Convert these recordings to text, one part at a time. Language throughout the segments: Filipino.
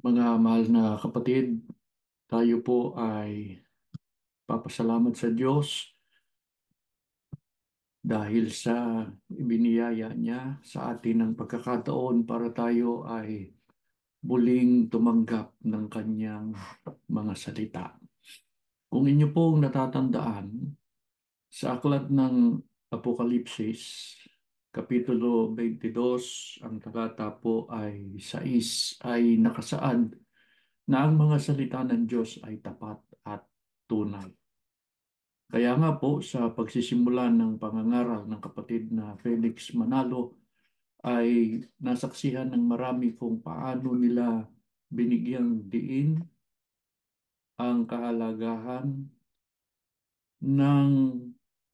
Mga mahal na kapatid, tayo po ay papasalamat sa Diyos dahil sa ibiniyaya niya sa atin ng pagkakataon para tayo ay muling tumanggap ng kanyang mga salita. Kung inyo pong natatandaan, sa aklat ng Apokalipsis, Kapitulo 22, ang talata po ay 6 ay nakasaad na ang mga salita ng Diyos ay tapat at tunay. Kaya nga po sa pagsisimula ng pangangaral ng kapatid na Felix Manalo ay nasaksihan ng marami kung paano nila binigyang diin ang kahalagahan ng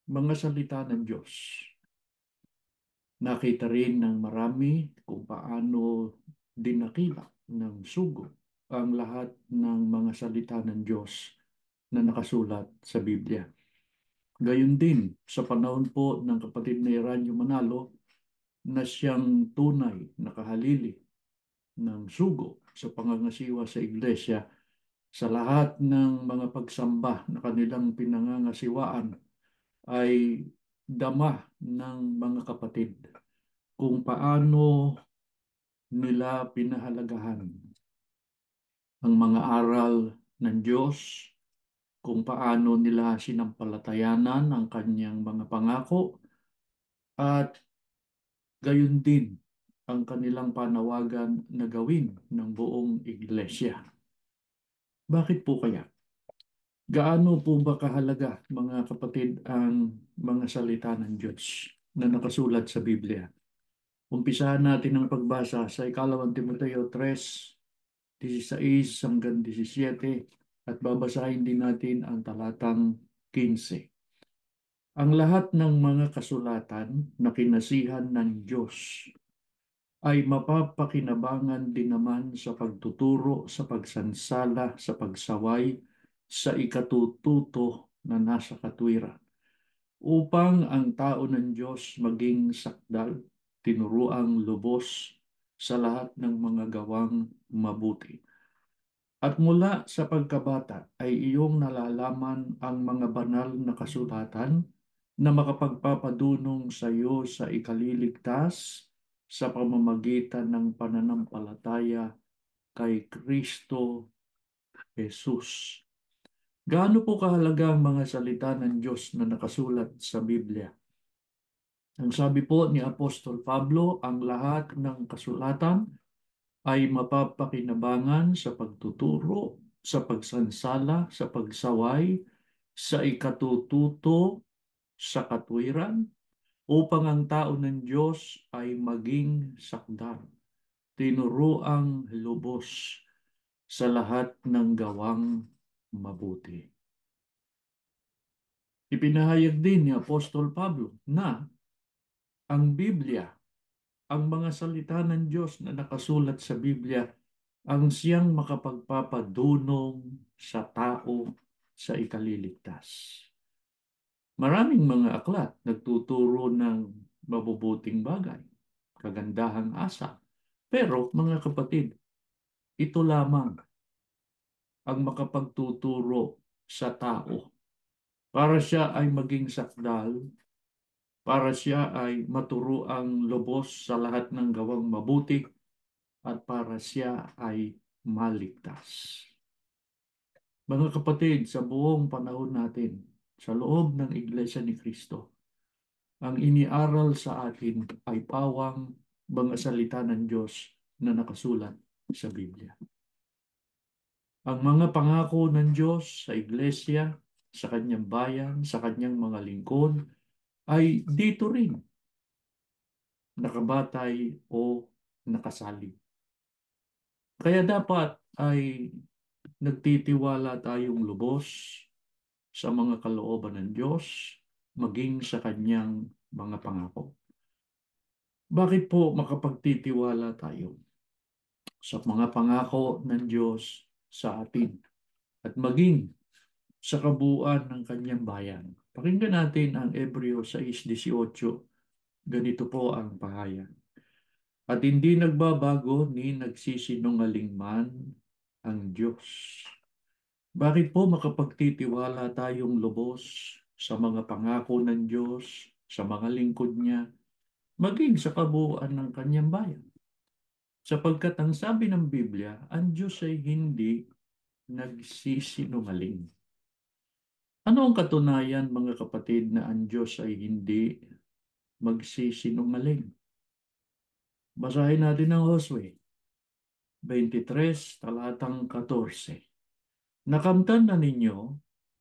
mga salita ng Diyos. Nakita rin ng marami kung paano dinakila ng sugo ang lahat ng mga salita ng Diyos na nakasulat sa Biblia. Gayon din sa panahon po ng kapatid na Eranio Manalo na siyang tunay na kahalili ng sugo sa pangangasiwa sa iglesia sa lahat ng mga pagsamba na kanilang pinangangasiwaan ay dama ng mga kapatid kung paano nila pinahalagahan ang mga aral ng Diyos, kung paano nila sinampalatayanan ang kanyang mga pangako, at gayon din ang kanilang panawagan na gawin ng buong iglesia. Bakit po kaya? Gaano po ba kahalaga, mga kapatid, ang mga salita ng Diyos na nakasulat sa Biblia? Umpisahan natin ang pagbasa sa ikalawang Timoteo 3:16 hanggang 17 at babasahin din natin ang talatang 15. Ang lahat ng mga kasulatan na kinasihan ng Diyos ay mapapakinabangan din naman sa pagtuturo, sa pagsansala, sa pagsaway, sa ikatututo na nasa katwiran, upang ang tao ng Diyos maging sakdal, tinuruang lubos sa lahat ng mga gawang mabuti. At mula sa pagkabata ay iyong nalalaman ang mga banal na kasulatan na makapagpapadunong sa iyo sa ikaliligtas sa pamamagitan ng pananampalataya kay Kristo Jesus. Gaano po kahalaga ang mga salita ng Diyos na nakasulat sa Biblia? Ang sabi po ni Apostol Pablo, ang lahat ng kasulatan ay mapapakinabangan sa pagtuturo, sa pagsansala, sa pagsaway, sa ikatututo, sa katwiran, upang ang tao ng Diyos ay maging sakdal, tinuruang lubos sa lahat ng gawang mabuti. Ipinahayag din ni Apostol Pablo na ang Biblia, ang mga salita ng Diyos na nakasulat sa Biblia, ang siyang makapagpapadunong sa tao sa ikaliligtas. Maraming mga aklat nagtuturo ng mabubuting bagay, kagandahang asa. Pero mga kapatid, ito lamang ang makapagtuturo sa tao para siya ay maging sakdal, para siya ay maturuang lubos sa lahat ng gawang mabuti, at para siya ay maligtas. Mga kapatid, sa buong panahon natin, sa loob ng Iglesia ni Cristo, ang iniaral sa atin ay pawang mga salita ng Diyos na nakasulat sa Biblia. Ang mga pangako ng Diyos sa Iglesia, sa kanyang bayan, sa kanyang mga lingkod, ay dito rin nakabatay o nakasalig. Kaya dapat ay nagtitiwala tayong lubos sa mga kalooban ng Diyos, maging sa kanyang mga pangako. Bakit po makapagtitiwala tayo sa mga pangako ng Diyos sa atin at maging sa kabuuan ng kanyang bayan? Pakinggan natin ang Hebreo 6:18. Ganito po ang pahayag. At hindi nagbabago ni nagsisinungaling man ang Diyos. Bakit po makapagtitiwala tayong lubos sa mga pangako ng Diyos, sa mga lingkod niya, maging sa kabuuan ng kanyang bayan? Sapagkat ang sabi ng Biblia, ang Diyos ay hindi nagsisinungaling. Ano ang katunayan, mga kapatid, na ang Diyos ay hindi magsisinungaling? Basahin natin ang Josue 23, talatang 14. Nakamtan na ninyo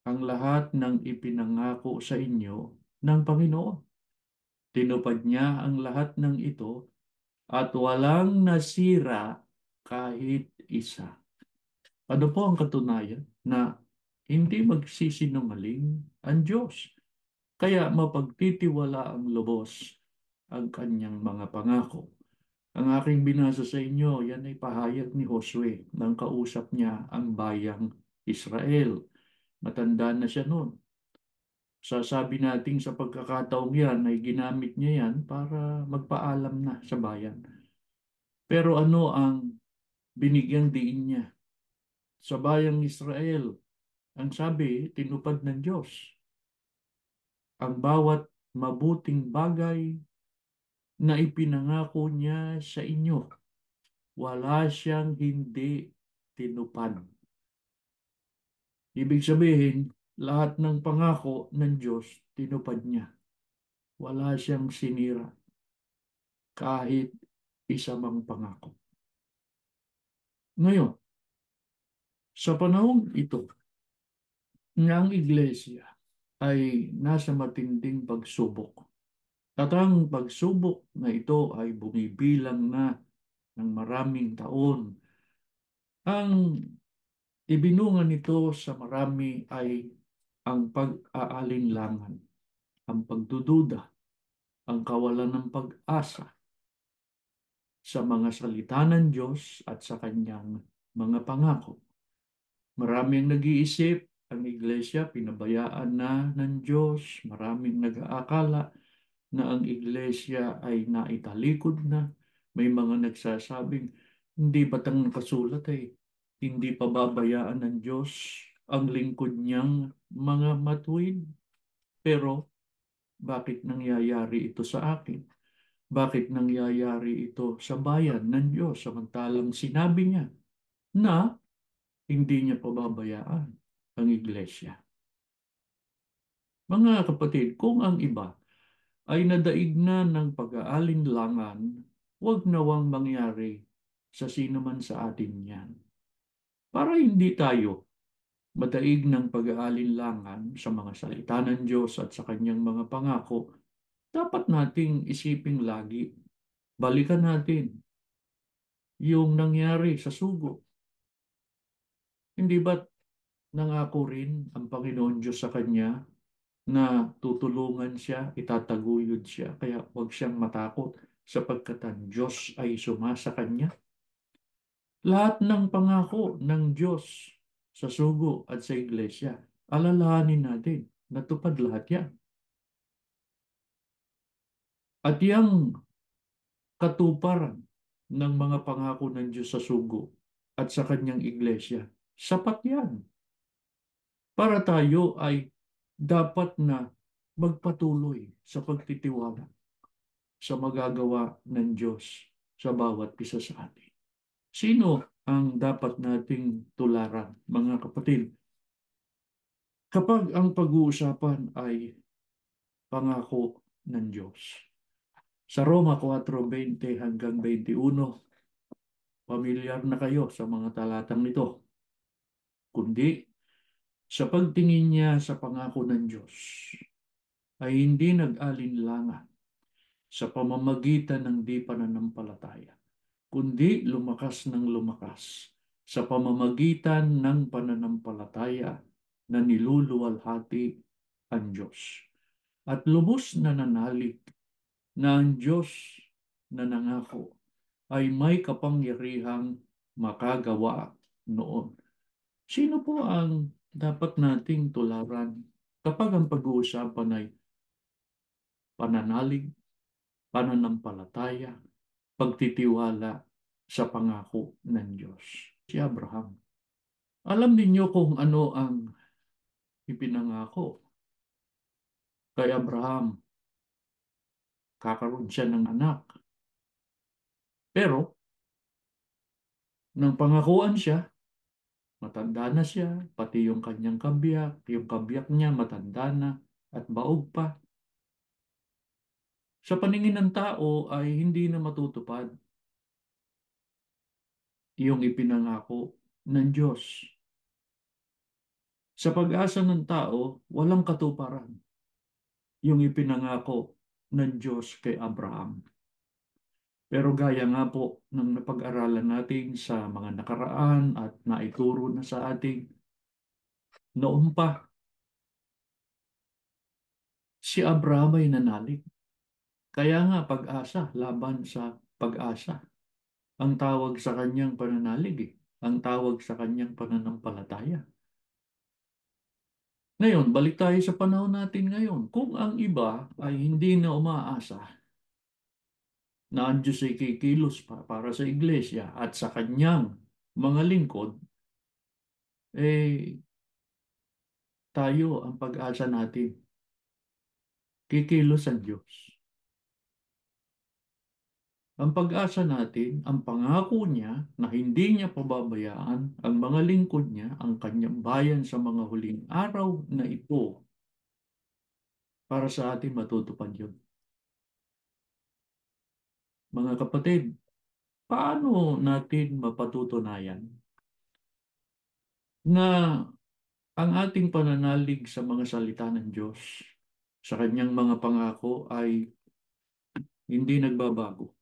ang lahat ng ipinangako sa inyo ng Panginoon. Tinupad niya ang lahat ng ito at walang nasira kahit isa. Ano po ang katunayan na hindi magsisinungaling ang Diyos? Kaya mapagtitiwala ang lubos ang kanyang mga pangako. Ang aking binasa sa inyo, yan ay pahayag ni Josue nang kausap niya ang bayang Israel. Matanda na siya noon. Sasabi natin sa pagkakataong yan ay ginamit niya yan para magpaalam na sa bayan. Pero ano ang binigyang diin niya? Sa bayang Israel, ang sabi, tinupad ng Diyos ang bawat mabuting bagay na ipinangako niya sa inyo. Wala siyang hindi tinupad. Ibig sabihin, lahat ng pangako ng Diyos, tinupad niya. Wala siyang sinira kahit isa mang pangako. Ngayon, sa panahon ito, na ang iglesia ay nasa matinding pagsubok. At ang pagsubok na ito ay bumibilang na ng maraming taon. Ang ibinunga nito sa marami ay ang pag-aalinlangan, ang pagdududa, ang kawalan ng pag-asa sa mga salita ng Diyos at sa kanyang mga pangako. Maraming nag-iisip, ang iglesia pinabayaan na ng Diyos. Maraming nag-aakala na ang iglesia ay naitalikod na. May mga nagsasabing, hindi batang nakasulat ay hindi pa babayaan ng Diyos ang lingkod niyang mga matuwid. Pero bakit nangyayari ito sa akin? Bakit nangyayari ito sa bayan ng Diyos samantalang sinabi niya na hindi niya pababayaan ang iglesia? Mga kapatid, kung ang iba ay nadaig na ng pag-aalinlangan, huwag nawang mangyari sa sino man sa atin yan. Para hindi tayo madaig ng pag-aalinlangan sa mga salita ng Diyos at sa kanyang mga pangako, dapat nating isiping lagi, balikan natin yung nangyari sa sugo. Hindi ba't nangako rin ang Panginoon Diyos sa kanya na tutulungan siya, itataguyod siya, kaya huwag siyang matakot sapagkat ang Diyos ay sumasa kanya? Lahat ng pangako ng Diyos sa sugo at sa iglesia, alalahanin natin, natupad lahat yan. At yung katuparan ng mga pangako ng Diyos sa sugo at sa kanyang iglesia, sapat yan. Para tayo ay dapat na magpatuloy sa pagtitiwala sa magagawa ng Diyos sa bawat isa sa atin. Sino ang dapat nating tularan, mga kapatid? Kapag ang pag-uusapan ay pangako ng Diyos. Sa Roma 4:20 hanggang 21, pamilyar na kayo sa mga talatang ito. Kundi sa pagtingin niya sa pangako ng Diyos ay hindi nag-alinlangan sa pamamagitan ng di pananampalataya, kundi lumakas ng lumakas sa pamamagitan ng pananampalataya na niluluwalhati ang Diyos. At lubos na nanalig na ang Diyos na nangako ay may kapangyarihang makagawa noon. Sino po ang dapat nating tularan kapag ang pag-uusapan ay pananalig, pananampalataya, pagtitiwala sa pangako ng Diyos? Si Abraham. Alam ninyo kung ano ang ipinangako kay Abraham. Kakaroon siya ng anak. Pero, nang pangakuan siya, matanda na siya, pati yung kanyang yung kabiyak niya matanda na at baog pa. Sa paningin ng tao ay hindi na matutupad yung ipinangako ng Diyos. Sa pag-asa ng tao, walang katuparan yung ipinangako ng Diyos kay Abraham. Pero gaya nga po ng napag-aralan natin sa mga nakaraan at naituro na sa ating noon pa, si Abraham ay nanalig. Kaya nga pag-asa laban sa pag-asa. Ang tawag sa kanyang pananalig eh. Ang tawag sa kanyang pananampalataya. Ngayon, balik tayo sa panahon natin ngayon. Kung ang iba ay hindi na umaasa na ang Diyos ay kikilos para sa iglesia at sa kanyang mga lingkod, eh tayo ang pag-asa natin. Kikilos ang Diyos. Ang pag-asa natin, ang pangako niya na hindi niya pababayaan ang mga lingkod niya, ang kanyang bayan sa mga huling araw na ito, para sa atin matutupad yun. Mga kapatid, paano natin mapatutunayan na ang ating pananalig sa mga salita ng Diyos, sa kanyang mga pangako ay hindi nagbabago?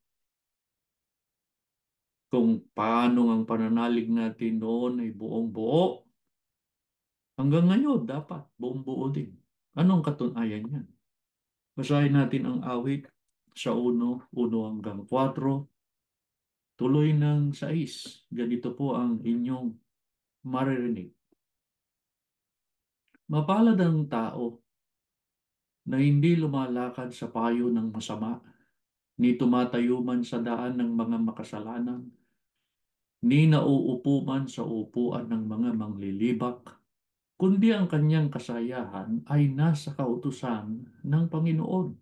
Kung paano ang pananalig natin noon ay buong buo, hanggang ngayon dapat buong buo din. Anong katunayan niyan? Basahin natin ang awit sa 1:1-4, tuloy ng 6. Ganito po ang inyong maririnig. Mapalad ang tao na hindi lumalakad sa payo ng masama, ni tumatayo man sa daan ng mga makasalanan, ni nauupo man sa upuan ng mga manglilibak, kundi ang kanyang kasayahan ay nasa kautusan ng Panginoon.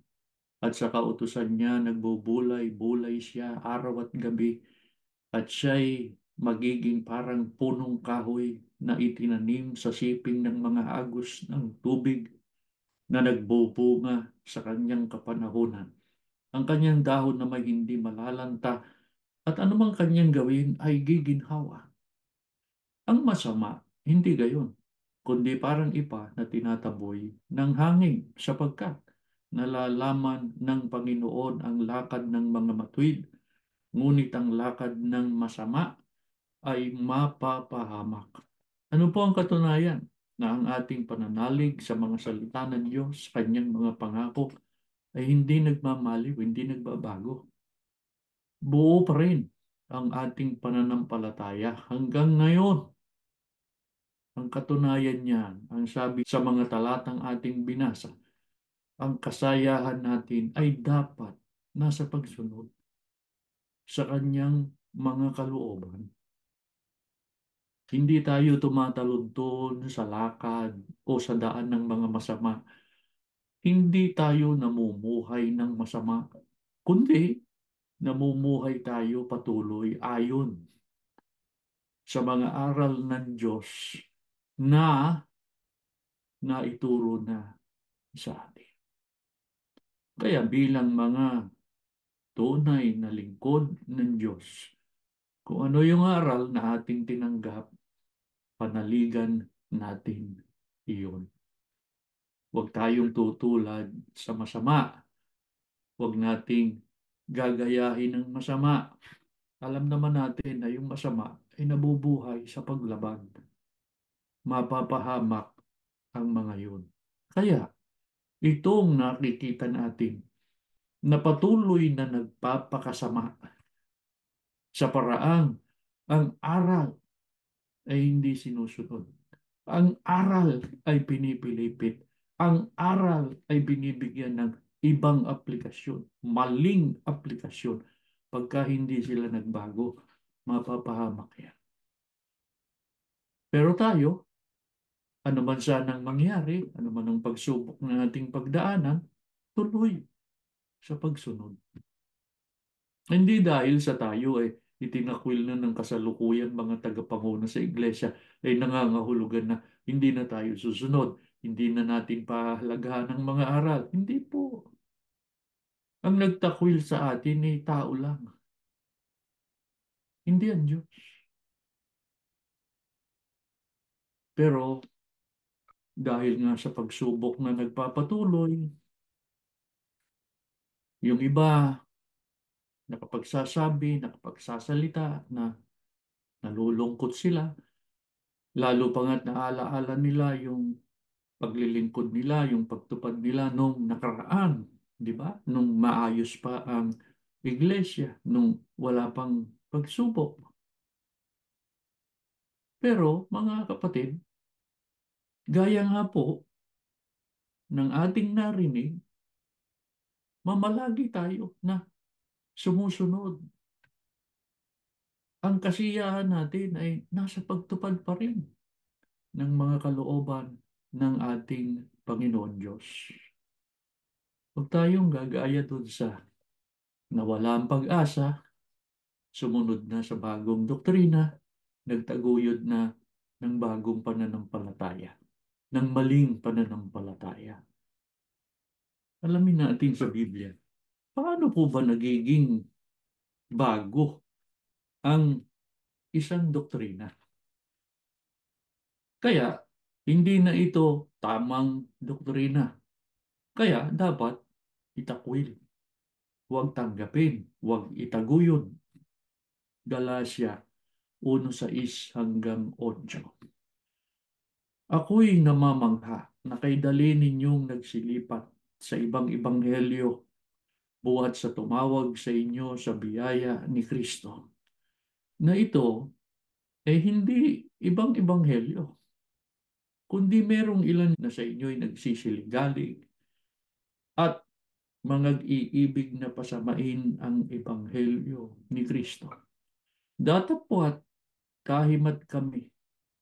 At sa kautusan niya nagbubulay-bulay siya araw at gabi, at siya'y magiging parang punong kahoy na itinanim sa siping ng mga agos ng tubig, na nagbubunga sa kanyang kapanahunan. Ang kanyang dahon na may hindi malalanta, at anumang kanyang gawin ay giginhawa. Ang masama, hindi gayon, kundi parang ipa na tinataboy ng hangin, sapagkat nalalaman ng Panginoon ang lakad ng mga matuwid, ngunit ang lakad ng masama ay mapapahamak. Ano po ang katunayan na ang ating pananalig sa mga salita ng Diyos, kanyang mga pangako, ay hindi nagmamaliw, hindi nagbabago? Buo pa rin ang ating pananampalataya hanggang ngayon. Ang katunayan niyan, ang sabi sa mga talatang ating binasa, ang kasayahan natin ay dapat nasa pagsunod sa kanyang mga kalooban. Hindi tayo tumatalon sa lakad o sa daan ng mga masama. Hindi tayo namumuhay ng masama, kundi namumuhay tayo patuloy ayon sa mga aral ng Diyos na naituro na sa atin. Kaya bilang mga tunay na lingkod ng Diyos, kung ano yung aral na ating tinanggap, panaligan natin iyon. Huwag tayong tutulad sa masama. Huwag nating gagayahin ng masama. Alam naman natin na yung masama ay nabubuhay sa paglaban. Mapapahamak ang mga yun. Kaya, itong nakikita natin na patuloy na nagpapakasama sa paraang ang aral ay hindi sinusunod. Ang aral ay pinipilipit. Ang aral ay binibigyan ng ibang aplikasyon, maling aplikasyon. Pagka hindi sila nagbago, mapapahamak yan. Pero tayo, ano man sanang mangyari, ano man ang pagsubok na ating pagdaanan, tuloy sa pagsunod. Hindi dahil sa tayo itinakwil na ng kasalukuyan mga tagapanguna sa iglesia ay nangangahulugan na hindi na tayo susunod, hindi na natin pahalagahan ang mga aral. Hindi po. Ang nagtakwil sa atin ay tao lang, hindi ang Diyos. Pero dahil nga sa pagsubok na nagpapatuloy, yung iba nakapagsasalita na nalulungkot sila, lalo pa nga't naalaala nila yung paglilingkod nila, yung pagtupad nila nung nakaraan, di ba? Nung maayos pa ang iglesia, nung wala pang pagsubok. Pero mga kapatid, gaya nga po ng ating narinig, mamalagi tayo na sumusunod. Ang kasiyahan natin ay nasa pagtupad pa rin ng mga kalooban ng ating Panginoon Diyos. Huwag tayong gagaya doon sa nawala ang pag-asa, sumunod na sa bagong doktrina, nagtaguyod na ng bagong pananampalataya, ng maling pananampalataya. Alamin natin sa Biblia, paano po ba nagiging bago ang isang doktrina? Kaya, hindi na ito tamang doktrina. Kaya, dapat itakwil. Huwag tanggapin. Huwag itaguyod. Galacia 1:6-8. Ako'y namamangha na kay dali ninyong nagsilipat sa ibang ebanghelyo buhat sa tumawag sa inyo sa biyaya ni Kristo. Na ito ay hindi ibang ebanghelyo, kundi merong ilan na sa inyo'y nagsisiligalig at mga iibig na pasamain ang ebanghelyo ni Kristo. Datapwat kahimat kami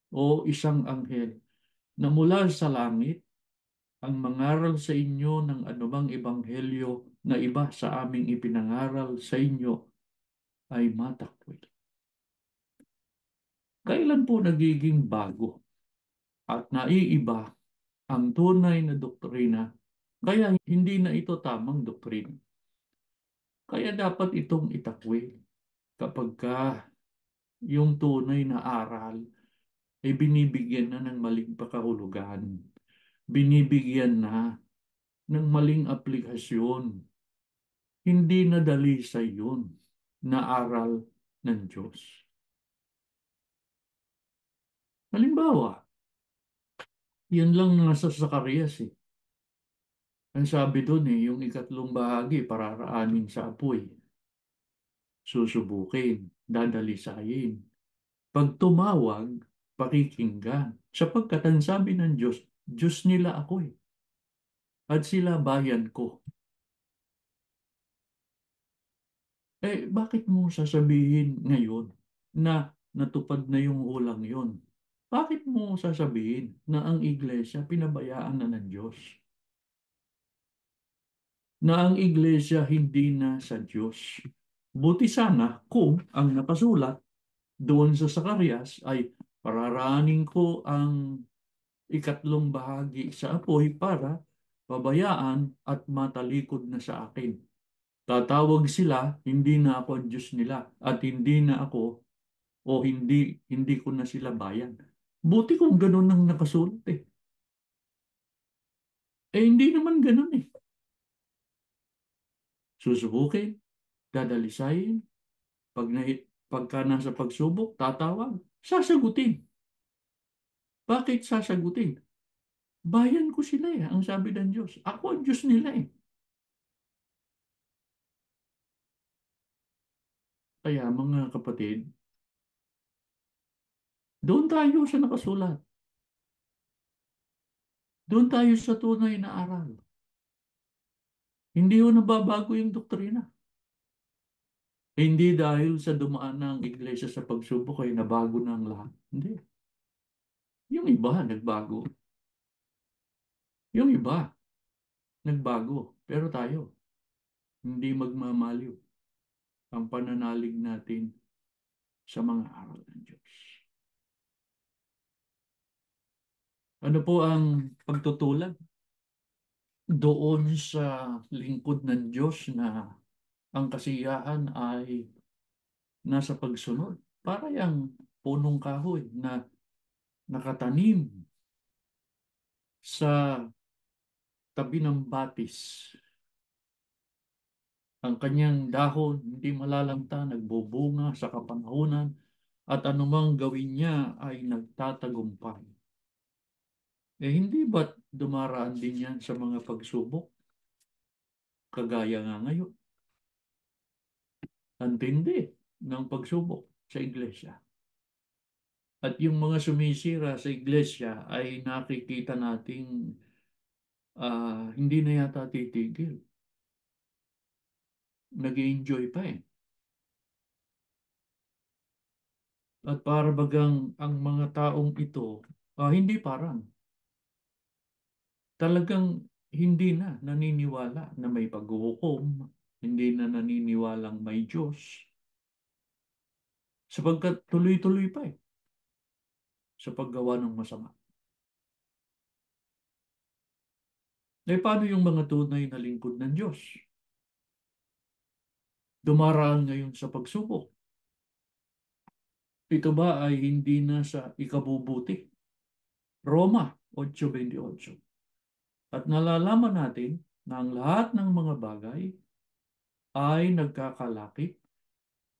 o isang anghel na mula sa langit ang mangaral sa inyo ng anumang ebanghelyo na iba sa aming ipinangaral sa inyo ay matakwil. Kailan po nagiging bago at naiiba ang tunay na doktrina? Kaya hindi na ito tamang doktrina. Kaya dapat itong itakwil kapag yung tunay na aral ay binibigyan na ng maling pakahulugan, binibigyan na ng maling aplikasyon. Hindi na dalisay yun na aral ng Diyos. Halimbawa, yun lang nasa Zacarias eh. Ang sabi doon yung ikatlong bahagi, pararaanin sa apoy, susubukin, dadalisayin. Pag tumawag, pakikinggan. Sapagkat ang sabi ng Diyos, Diyos nila ako eh. At sila bayan ko. Bakit mo sasabihin ngayon na natupad na yung ulang yon? Bakit mo sasabihin na ang iglesia pinabayaan na ng Diyos? Na ang iglesia hindi na sa Diyos? Buti sana kung ang nakasulat doon sa Zacarias ay pararaanin ko ang ikatlong bahagi sa apoy para pabayaan at matalikod na sa akin. Tatawag sila, hindi na ako ang Diyos nila at hindi na ako o hindi ko na sila bayan. Buti kung ganun ang nakasulat eh. Hindi naman ganun eh. Susubukin, dadalisayin, pagka nasa pagsubok, tatawag, sasagutin. Bakit sasagutin? Bayan ko sila eh, ang sabi ng Diyos. Ako ang Diyos nila eh. Kaya mga kapatid, doon tayo sa nakasulat. Doon tayo sa tunay na aral. Hindi ho nababago yung doktrina. Hindi dahil sa dumaan ng iglesia sa pagsubok ay nabago na ang lahat. Hindi. Yung iba, nagbago. Yung iba, nagbago. Pero tayo, hindi magmamaliw ang pananalig natin sa mga aral ng Diyos. Ano po ang pagtutulad doon sa lingkod ng Diyos na ang kasiyahan ay nasa pagsunod? Para yung punong kahoy na nakatanim sa tabi ng batis. Ang kanyang dahon hindi malalanta, nagbubunga sa kapanahunan, at anumang gawin niya ay nagtatagumpay. Hindi ba't dumaraan din yan sa mga pagsubok? Kagaya nga ngayon, ang tindi ng pagsubok sa iglesia. At yung mga sumisira sa iglesia ay nakikita nating hindi na yata titigil. Nag-enjoy pa eh. At para bagang ang mga taong ito, hindi parang, talagang hindi na naniniwala na may paghuhukom, hindi na naniniwalang may Diyos, sapagkat tuloy-tuloy pa eh sa paggawa ng masama. Paano yung mga tunay na lingkod ng Diyos? Dumaraan ngayon sa pagsubok. Ito ba ay hindi na sa ikabubuti? Roma 8:28. At nalalaman natin na ang lahat ng mga bagay ay nagkakalakip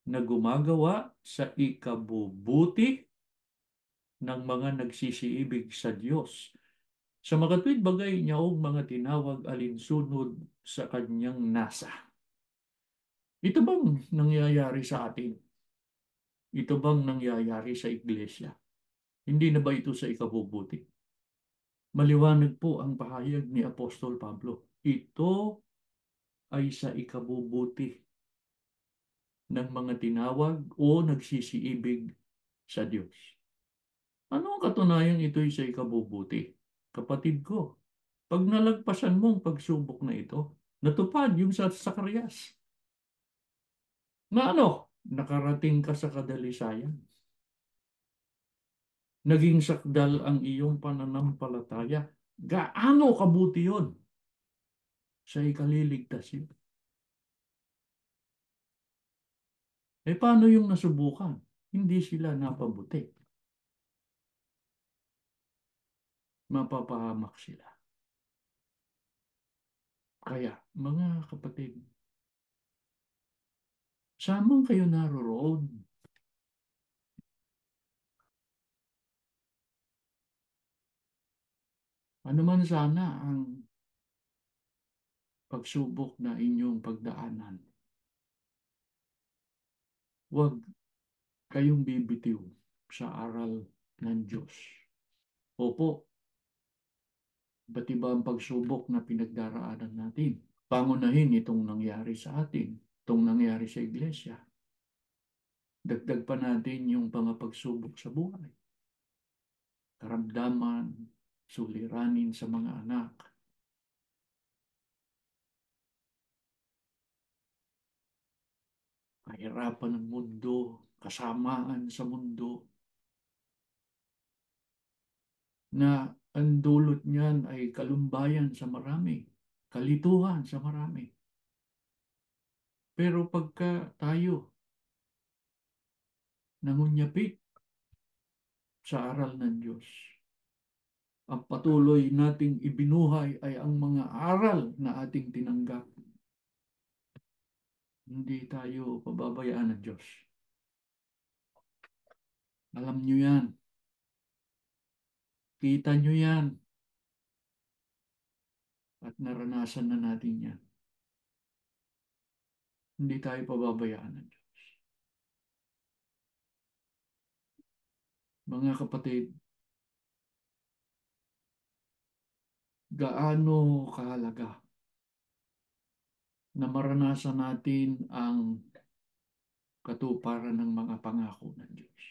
na gumagawa sa ikabubuti ng mga nagsisiibig sa Diyos. Sa makatwid bagay niyaong mga tinawag alinsunod sa kanyang nasa. Ito bang nangyayari sa atin? Ito bang nangyayari sa iglesia? Hindi na ba ito sa ikabubuti? Maliwanag po ang pahayag ni Apostol Pablo. Ito ay sa ikabubuti ng mga tinawag o nagsisiibig sa Diyos. Ano ang katunayan ito'y sa ikabubuti? Kapatid ko, pag nalagpasan mo ang pagsubok na ito, natupad yung sa Sakarias. Na ano? Nakarating ka sa kadalisayan. Naging sakdal ang iyong pananampalataya. Gaano kabuti yon sa ikaliligtas yun? Paano yung nasubukan? Hindi sila napabuti. Mapapahamak sila. Kaya, mga kapatid, saan kayo naroroon? Ano man sana ang pagsubok na inyong pagdaanan, huwag kayong bibitiw sa aral ng Diyos. Opo, iba't iba ang pagsubok na pinagdaraanan natin. Pangunahin itong nangyari sa atin, itong nangyari sa iglesia. Dagdag pa natin yung mga pagsubok sa buhay. Karamdaman, suliranin sa mga anak, kahirapan ng mundo, kasamaan sa mundo, na ang dulot niyan ay kalumbayan sa marami, kalituhan sa marami. Pero pagka tayo nangunyapit sa aral ng Diyos, ang patuloy nating ibinuhay ay ang mga aral na ating tinanggap. Hindi tayo pababayaan ng Diyos. Alam nyo yan. Kita nyo yan. At naranasan na natin yan. Hindi tayo pababayaan ng Diyos. Mga kapatid, gaano kahalaga na maranasan natin ang katuparan ng mga pangako ng Diyos.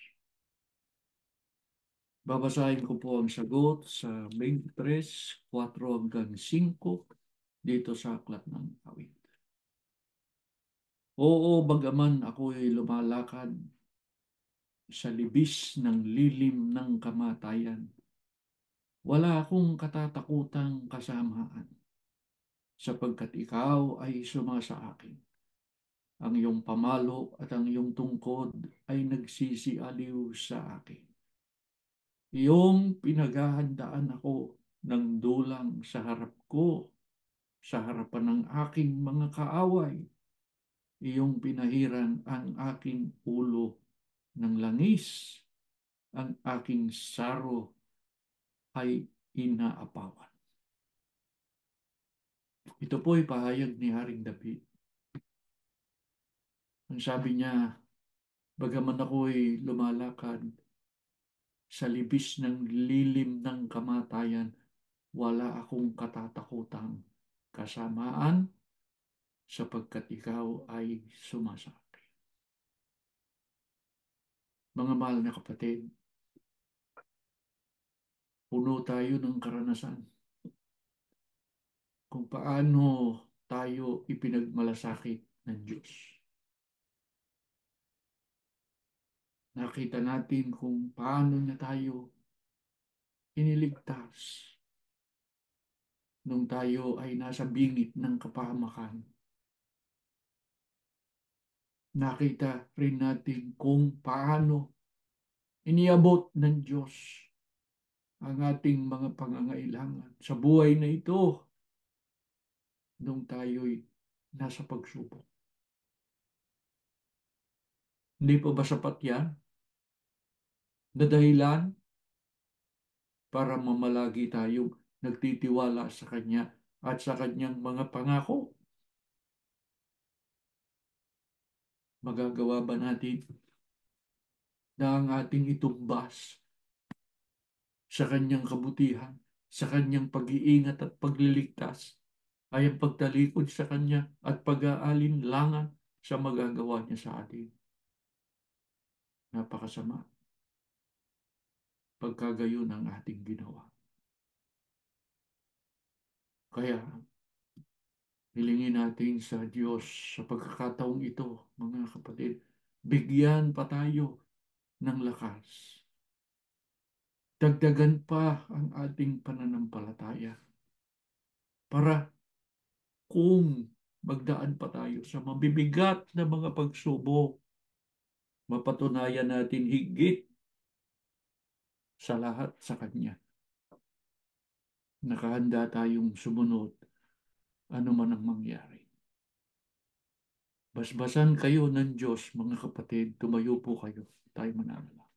Babasahin ko po ang sagot sa 23, 4 hanggang 5 dito sa Aklat ng Awit. Oo, bagaman ako'y lumalakad sa libis ng lilim ng kamatayan, wala akong katatakutang kasamaan, sapagkat ikaw ay sumasa akin. Ang iyong pamalo at ang iyong tungkod ay nagsisialiw sa akin. Iyong pinaghahandaan ako ng dulang sa harap ko, sa harapan ng aking mga kaaway. Iyong pinahiran ang aking ulo ng langis, ang aking saro ay inaapawan. Ito po ay pahayag ni Haring David. Ang sabi niya, bagaman ako'y lumalakad sa libis ng lilim ng kamatayan, wala akong katatakutang kasamaan sapagkat ikaw ay sumasaki. Mga mahal na kapatid, puno tayo ng karanasan kung paano tayo ipinagmalasakit ng Diyos. Nakita natin kung paano niya tayo iniligtas nung tayo ay nasa bingit ng kapahamakan. Nakita rin natin kung paano iniabot ng Diyos ang ating mga pangangailangan sa buhay na ito nung tayo'y nasa pagsubok. Hindi pa ba sapat yan na dahilan para mamalagi tayong nagtitiwala sa Kanya at sa Kanyang mga pangako? Magagawa ba natin na ang ating itumbas sa Kanyang kabutihan, sa Kanyang pag-iingat at pagliligtas ay ang pagtalikod sa Kanya at pag-aalinlangan sa magagawa niya sa atin? Napakasama pagkagayon ang ating ginawa. Kaya hilingin natin sa Diyos sa pagkakataong ito, mga kapatid, bigyan pa tayo ng lakas. Dagdagan pa ang ating pananampalataya para kung magdaan pa tayo sa mabibigat na mga pagsubok, mapatunayan natin higit sa lahat sa Kanya. Nakahanda tayong sumunod ano man ang mangyari. Basbasan kayo ng Diyos, mga kapatid. Tumayo po kayo. Tayo manalala.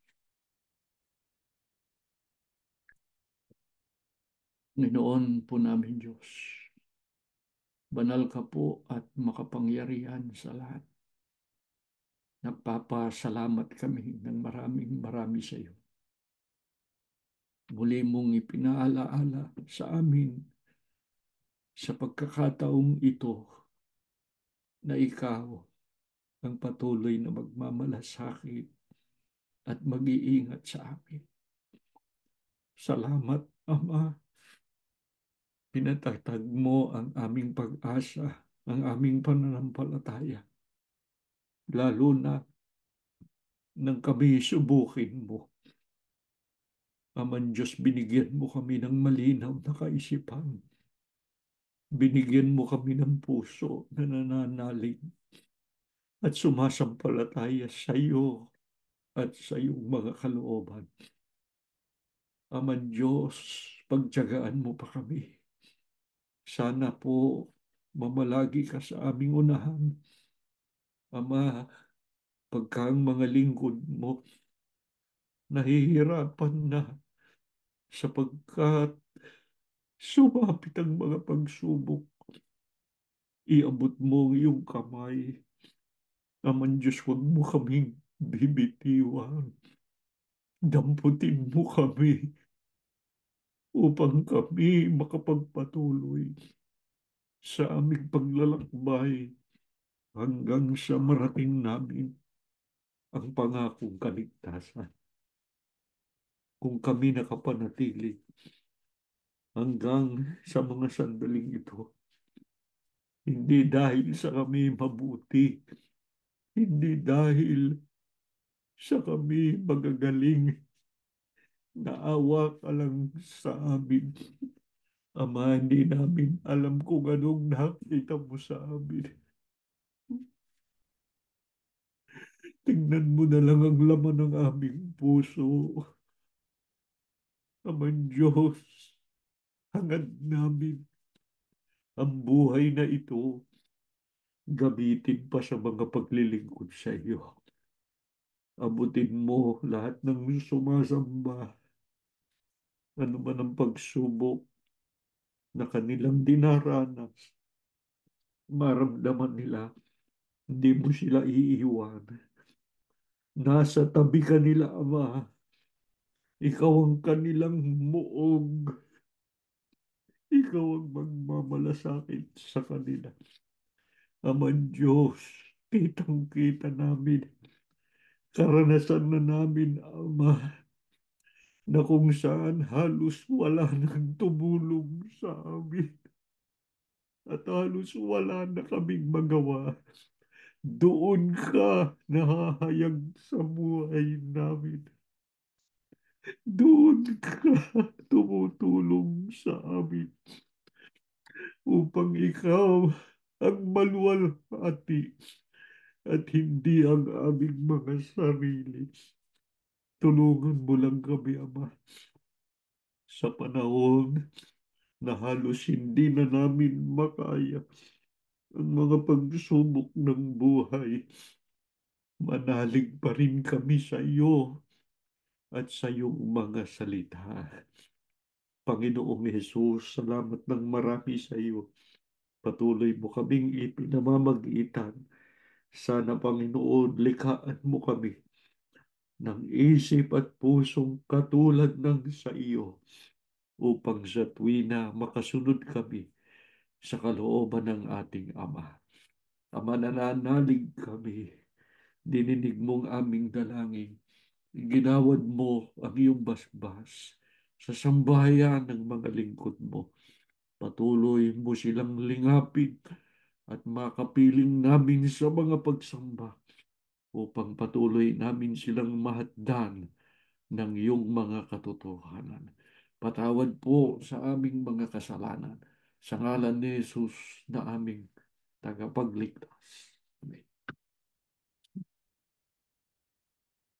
Nginoon po namin Diyos, banal ka po at makapangyarihan sa lahat. Nagpapasalamat kami ng maraming marami sa iyo. Muli mong ipinaalaala sa amin sa pagkakataong ito na ikaw ang patuloy na magmamalasakit at mag-iingat sa amin. Salamat, Ama. Pinatatag mo ang aming pag-asa, ang aming pananampalataya. Lalo na nang kami subukin mo. Aman Diyos, binigyan mo kami ng malinaw na kaisipan. Binigyan mo kami ng puso na nananalig at sumasampalataya sa iyo at sa iyong mga kalooban. Aman Diyos, pagtiyagaan mo pa kami. Sana po mamalagi ka sa aming unahan. Ama, pagka ang mga lingkod mo nahihirapan na sapagkat sumapit ang mga pagsubok, iabot mo ang iyong kamay. Aman Diyos, huwag mo kaming bibitiwan. Damputin mo kami upang kami makapagpatuloy sa aming paglalakbay hanggang sa marating namin ang pangakong kaligtasan. kung kami nakapanatili hanggang sa mga sandaling ito. Hindi dahil sa kami mabuti, hindi dahil sa kami magagaling, naawa ka lang sa amin. Ama, hindi namin alam kung anong nakita mo sa amin. Tingnan mo na lang ang laman ng aming puso. Amang Diyos, hangad namin ang buhay na ito, gamitin pa sa mga paglilingkod sa iyo. Abutin mo lahat ng sumasamba, ano man ang pagsubok na kanilang dinaranas, maramdaman nila, hindi mo sila iiwan. Nasa tabi ka nila, Ama. Ikaw ang kanilang muog. Ikaw ang magmamalasakit sa kanila. Aman Diyos, kitang-kita namin, karanasan na namin, Ama, na kung saan halos wala nang tumulong sa amin at halos wala na kaming magawa. Doon ka nahahayag sa buhay namin. Doon ka tumutulong sa amin upang ikaw ang maluwalhati at hindi ang aming mga sarili. Tulungan mo lang kami, Ama, sa panahon na halos hindi na namin makaya ang mga pagsubok ng buhay. Manalig pa rin kami sa iyo at sa iyong mga salita. Panginoong Hesus, salamat ng marami sa iyo. Patuloy mo kaming ipinamamagitan. Sana, Panginoon, likhaan mo kami ng isip at pusong katulad ng sa iyo upang sa tuwina makasunod kami sa kalooban ng ating Ama. Ama, nananalig kami. Dininig mong aming dalangin. Ginawad mo ang iyong basbas sa sambahayan ng mga lingkod mo. Patuloy mo silang lingapin at makapiling namin sa mga pagsamba upang patuloy namin silang mahatdan ng iyong mga katotohanan. Patawad po sa aming mga kasalanan. Sa ngalan ni Jesus na aming tagapagligtas.